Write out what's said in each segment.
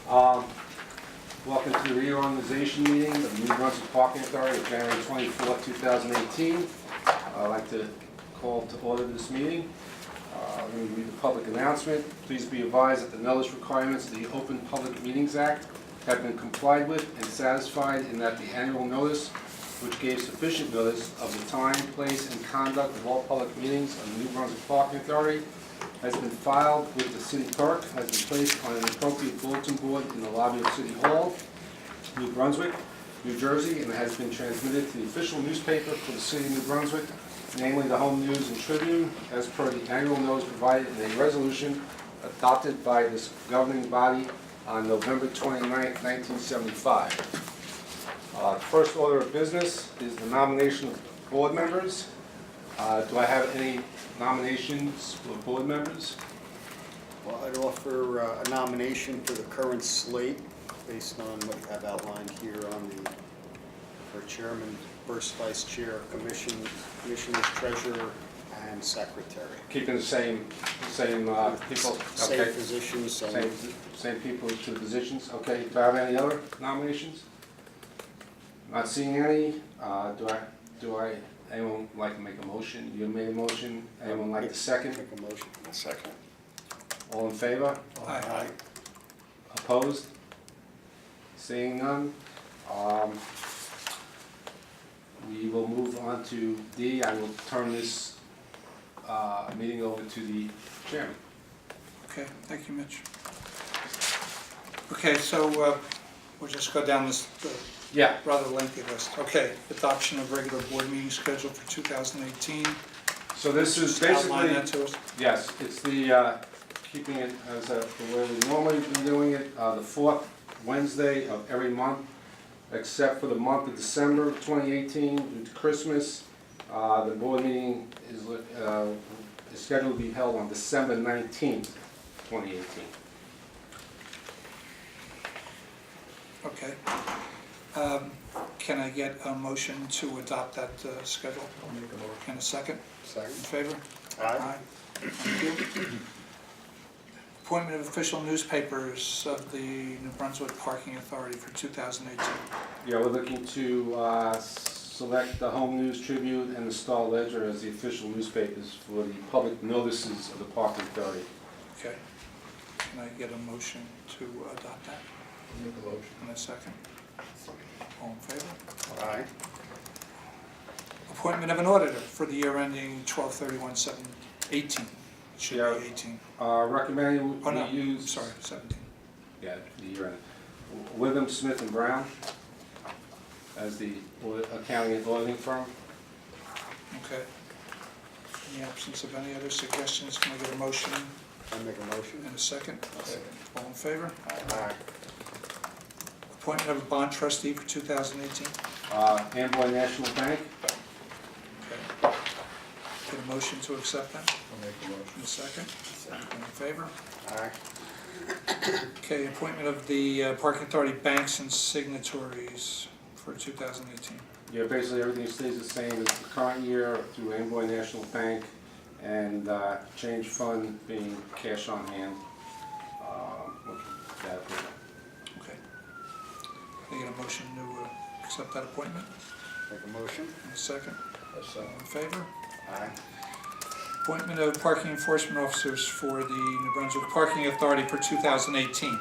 Welcome to the reorganization meeting of the New Brunswick Parking Authority of January 24, 2018. I'd like to call to order this meeting. Let me read the public announcement. Please be advised that the notice requirements of the Open Public Meetings Act have been complied with and satisfied, in that the annual notice, which gave sufficient notice of the time, place, and conduct of all public meetings of the New Brunswick Parking Authority, has been filed with the city clerk, has been placed on an appropriate bulletin board in the lobby of City Hall, New Brunswick, New Jersey, and has been transmitted to the official newspaper for the city of New Brunswick, namely the Home News and Tribune, as per the annual notice provided in a resolution adopted by this governing body on November 29, 1975. The first order of business is the nomination of board members. Do I have any nominations for board members? Well, I'd offer a nomination for the current slate based on what you have outlined here on the, for chairman, first vice chair, commissioners, treasurer, and secretary. Keeping the same people? Same Okay. positions. Same people to the positions? Okay, do I have any other nominations? Not seeing any. Anyone like to make a motion? You made a motion. Anyone like to second? Make a motion. A second. All in favor? Aye. Opposed? Seeing none. We will move on to D. I will turn this meeting over to the chairman. Okay, thank you, Mitch. Okay, so we'll just go down this Yeah. rather lengthy list. Okay, adoption of regular board meeting schedule for 2018. So this is Just outline basically, that to us. yes, it's the keeping it as the way we normally been doing it, the fourth Wednesday of every month, except for the month of December 2018 due to Christmas. The board meeting is scheduled to be held on December 19th, 2018. Okay. Can I get a motion to adopt that schedule? I'll make a motion. And a second? Second. In favor? Aye. Thank you. Appointment of official newspapers of the New Brunswick Parking Authority for 2018. Yeah, we're looking to select the Home News Tribune and the Star Ledger as the official newspapers for the public notices of the Parking Authority. Okay. Can I get a motion to adopt that? Make a motion. And a second? All in favor? Aye. Appointment of an auditor for the year ending 12/31/18. Should Yeah. be 18. Recommending Oh, no, we use... sorry, 17. Yeah, the year end. Witham, Smith and Brown as the accounting and auditing firm. Okay. In the absence of any other suggestions, can I get a motion I make a motion. and a second? Second. All in favor? Aye. Appointment of a bond trustee for 2018. Amboy National Bank. Okay. Get a motion to accept that? I'll make a motion. And a second? All in favor? Aye. Okay, appointment of the Parking Authority banks and signatories for 2018. Yeah, basically everything stays the same as the current year through Amboy National Bank, and change fund being cash on hand. That, Okay. Can I get a motion to accept that appointment? Make a motion. And a second? All in favor? Aye. Appointment of parking enforcement officers for the New Brunswick Parking Authority for 2018.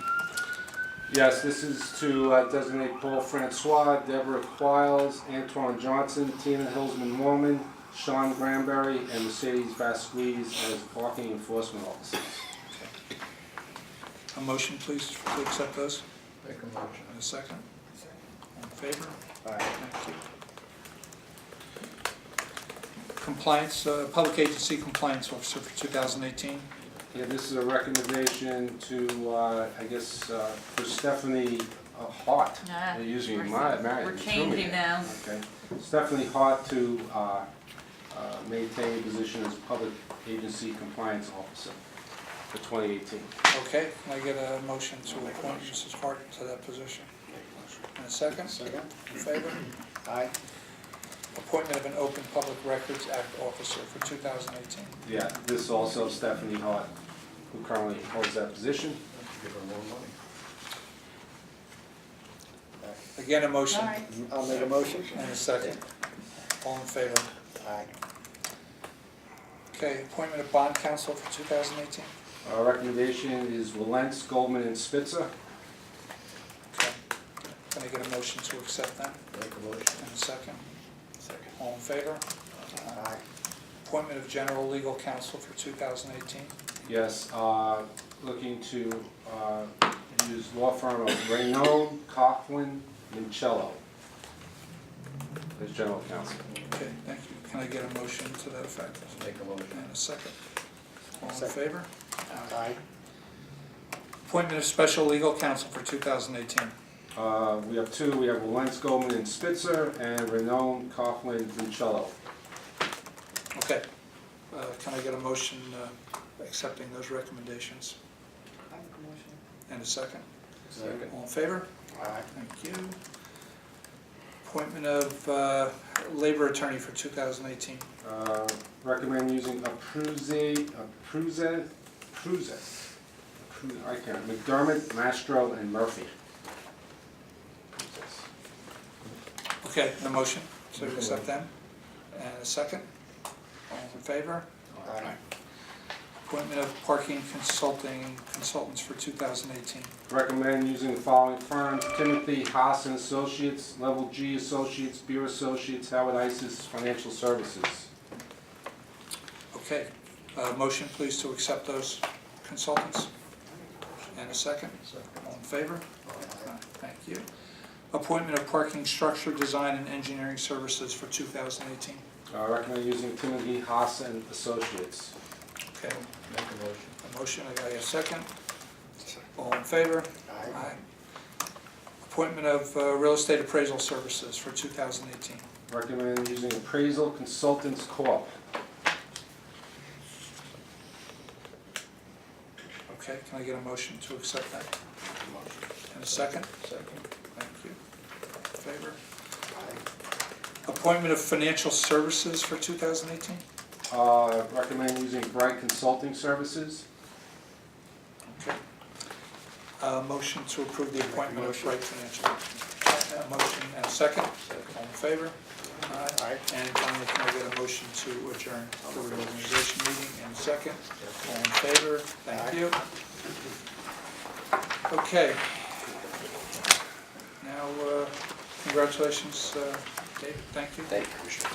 yes, this is to designate Paul Francois, Deborah Quiles, Antoine Johnson, Tina Hilsman-Morman, Sean Granberry, and Mercedes Vasquez as parking enforcement officers. Okay. A motion, please, to accept those. Make a motion. And a second? All in favor? Aye. Thank you. Compliance, Public Agency Compliance Officer for 2018. Yeah, this is a recommendation to, I guess, for Stephanie Hart. They're using Marriott. We're changing now. Okay. Stephanie Hart to maintain a position as Public Agency Compliance Officer for 2018. Okay, can I get a motion to appoint Mrs. Hart to that position? And a second? Second. In favor? Aye. Appointment of an Open Public Records Act officer for 2018. Yeah, this is also Stephanie Hart, who currently holds that position. Give her more money. Again, a motion Aye. I'll make a motion. and a second. All in favor? Aye. Okay, appointment of bond counsel for 2018. Our recommendation is Walentz, Goldman, and Spitzer. Okay. Can I get a motion to accept that? Make a motion. And a second? Second. All in favor? Aye. Appointment of general legal counsel for 2018. Yes, looking to use law firm of Raynone, Coughlin, Mincello as general counsel. Okay, thank you. Can I get a motion to that effect? Make a motion. And a second? All in Second. favor? Aye. Appointment of special legal counsel for 2018. We have two. We have Walentz, Goldman, and Spitzer, and Raynone, Coughlin, Mincello. Okay. Can I get a motion accepting those recommendations? I'll make a motion. And a second? Second. All in favor? Aye. Thank you. Appointment of labor attorney for 2018. Recommend using McDermott, Mastro, and Murphy. Okay, a motion to accept them. And a second? All in favor? Aye. Appointment of parking consultants for 2018. Recommend using the following firms: Timothy Haas and Associates, Level G Associates, Beer Associates, Howard Isis Financial Services. Okay, motion please to accept those consultants. And a second? All in favor? Thank you. Appointment of parking structure design and engineering services for 2018. Recommend using Timothy Haas and Associates. Okay, Make a motion. a motion, I got a second. All in favor? Aye. Appointment of real estate appraisal services for 2018. Recommend using Appraisal Consultants Corp. Okay, can I get a motion to accept that? And a second? Second. Thank you. In favor? Aye. Appointment of financial services for 2018. Recommend using Bright Consulting Services. Okay. Motion to approve the appointment of motion. Bright Financial. A motion and a second. All in favor? Aye. And finally, can I get a motion to adjourn the reorganization meeting? And second. All in favor? Thank you. Okay. Now, congratulations, David. Thank you. Thank you.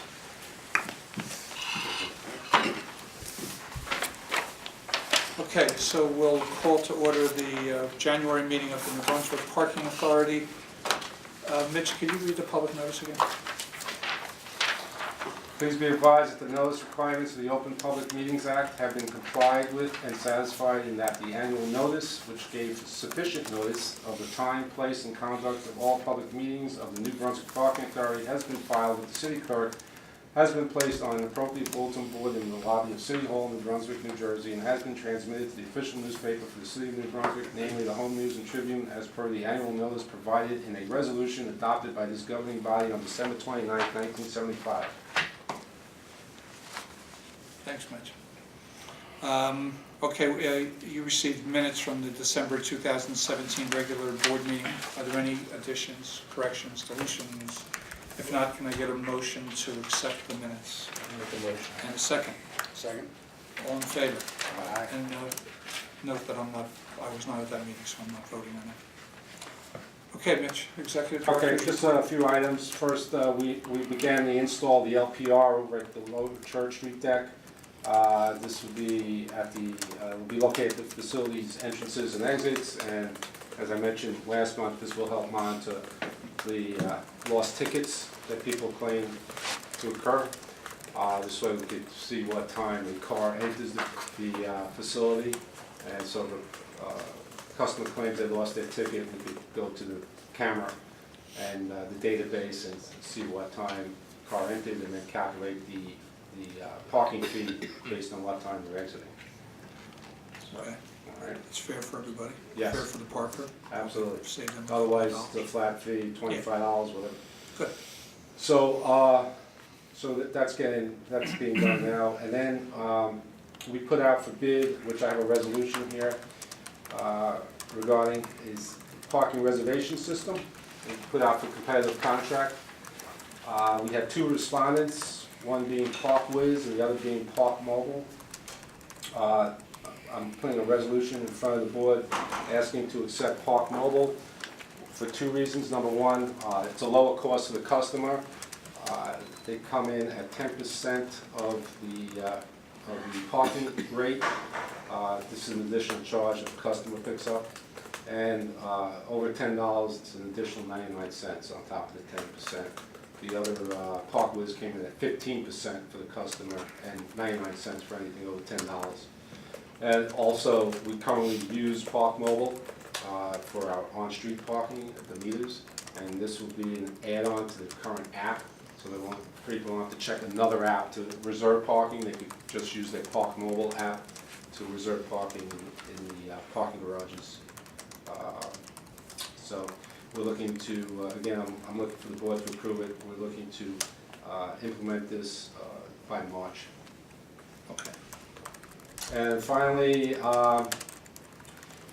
Okay, so we'll call to order the January meeting of the New Brunswick Parking Authority. Mitch, could you read the public notice again? Please be advised that the notice requirements of the Open Public Meetings Act have been complied with and satisfied in that the annual notice, which gave sufficient notice of the time, place, and conduct of all public meetings of the New Brunswick Parking Authority, has been filed with the city clerk, has been placed on an appropriate bulletin board in the lobby of City Hall, New Brunswick, New Jersey, and has been transmitted to the official newspaper for the city of New Brunswick, namely the Home News and Tribune, as per the annual notice provided in a resolution adopted by this governing body on December 29, 1975. Thanks, Mitch. Okay, you received minutes from the December 2017 regular board meeting. Are there any additions, corrections, deletions? If not, can I get a motion to accept the minutes? Make a motion. And a second. Second. All in favor? Aye. And note that I was not at that meeting, so I'm not voting on it. Okay, Mitch, Executive Director. Okay, just a few items. First, we began the install of the LPR over at the Lower Church Street deck. This will be will be located at the facility's entrances and exits, and as I mentioned last month, this will help monitor the lost tickets that people claim to occur. This way we can see what time the car enters the facility, and so the customer claims they lost their ticket, we could go to the camera and the database and see what time the car entered, and then calculate the parking fee based on what time they're exiting. Okay, All right, it's fair for everybody? Yes. Fair for the parker? absolutely. Save them Otherwise, $5. the flat fee, $25, whatever. Good. So, that's being done now. And then we put out for bid, which I have a resolution here regarding, is parking reservation system. they put out for competitive contract. We had 2 respondents, one being Park Wiz and the other being Park Mobile. I'm putting a resolution in front of the board asking to accept Park Mobile for 2 reasons. Number one, it's a lower cost to the customer. They come in at 10% of the parking rate. This is an additional charge that the customer picks up. And over $10, it's an additional 99 cents on top of the 10%. The other Park Wiz came in at 15% for the customer and 99 cents for anything over $10. And also, we currently use Park Mobile for our on-street parking at the meters, and this will be an add-on to the current app, so people won't have to check another app to reserve parking. They could just use their Park Mobile app to reserve parking in the parking garages. So we're looking to, again, I'm looking for the board to approve it. We're looking to implement this by March. Okay. And finally,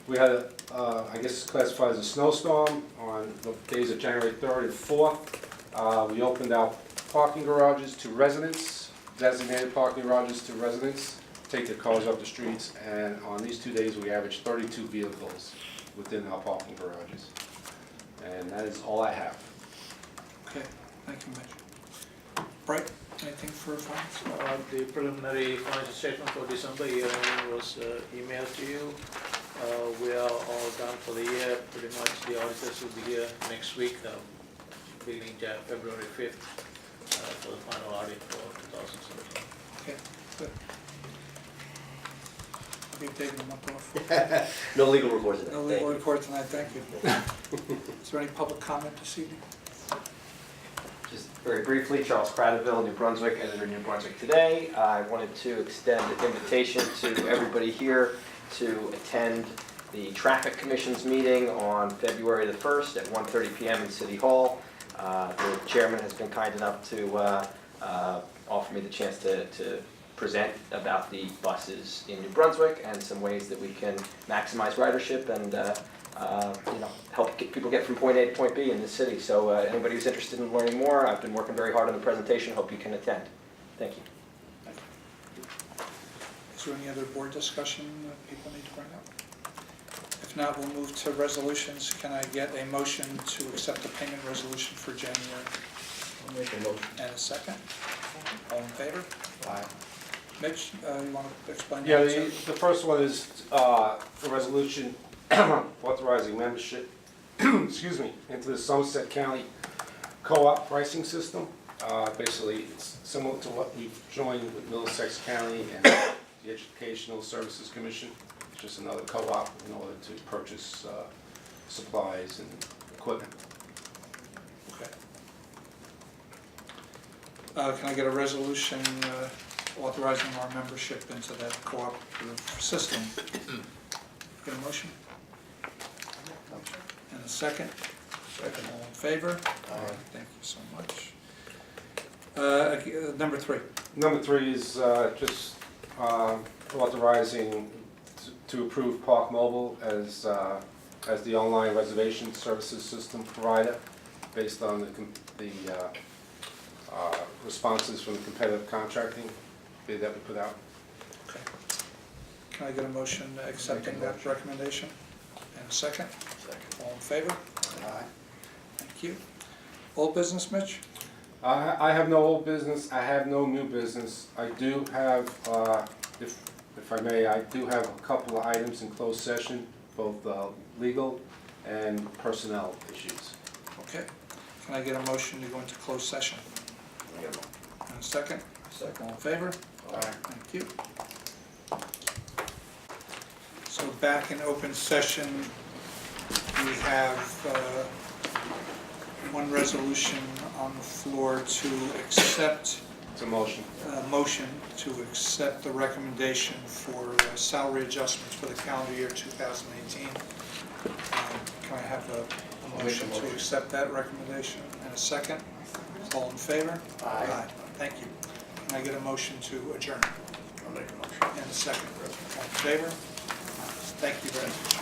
we had, I guess classified as a snowstorm on the days of January 3rd and 4th. We opened our parking garages to residents, designated parking garages to residents, take their cars off the streets, and on these 2 days, we averaged 32 vehicles within our parking garages. And that is all I have. Okay, thank you, Mitch. Bright, anything for finance? The preliminary financial statement for December year-end was emailed to you. We are all done for the year. Pretty much the auditors will be here next week, beginning February 5th, for the final audit for 2017. Okay, good. I'll be taking a month off. No legal reports today. No legal report tonight, thank you. Is there any public comment this evening? Just very briefly, Charles Cradaville, New Brunswick, editor New Brunswick Today. I wanted to extend an invitation to everybody here to attend the Traffic Commission's meeting on February the 1st at 1:30 p.m. in City Hall. The chairman has been kind enough to offer me the chance to present about the buses in New Brunswick and some ways that we can maximize ridership and help people get from point A to point B in this city. So anybody who's interested in learning more, I've been working very hard on the presentation. Hope you can attend. Thank you. Is there any other board discussion that people need to bring up? If not, we'll move to resolutions. Can I get a motion to accept the payment resolution for January? I'll make a motion. And a second? All in favor? Aye. Mitch, you want to explain? Yeah, that? the first one is a resolution authorizing membership, excuse me, into the Somerset County co-op pricing system. Basically, it's similar to what we've joined with Middlesex County and the Educational Services Commission. It's just another co-op in order to purchase supplies and equipment. Okay. Can I get a resolution authorizing our membership into that cooperative system? Get a motion? And a second? Second. All in favor? Aye. Thank you so much. Number 3. Number 3 is just authorizing to approve Park Mobile as the online reservation services system provider based on the responses from the competitive contracting bid that we put out. Okay. Can I get a motion accepting that recommendation? And a second? Second. All in favor? Aye. Thank you. Old business, Mitch? I have no old business, I have no new business. I do have, if I may, I do have a couple of items in closed session, both legal and personnel issues. Okay. Can I get a motion to go into closed session? And a second? Second. All in favor? Aye. Thank you. So back in open session, we have one resolution on the floor to accept, It's a motion. motion to accept the recommendation for salary adjustments for the calendar year 2018. Can I have a motion to accept that recommendation and a second? All in favor? Aye. Thank you. Can I get a motion to adjourn? I'll make a motion. And a second. All in favor? Thank you very much.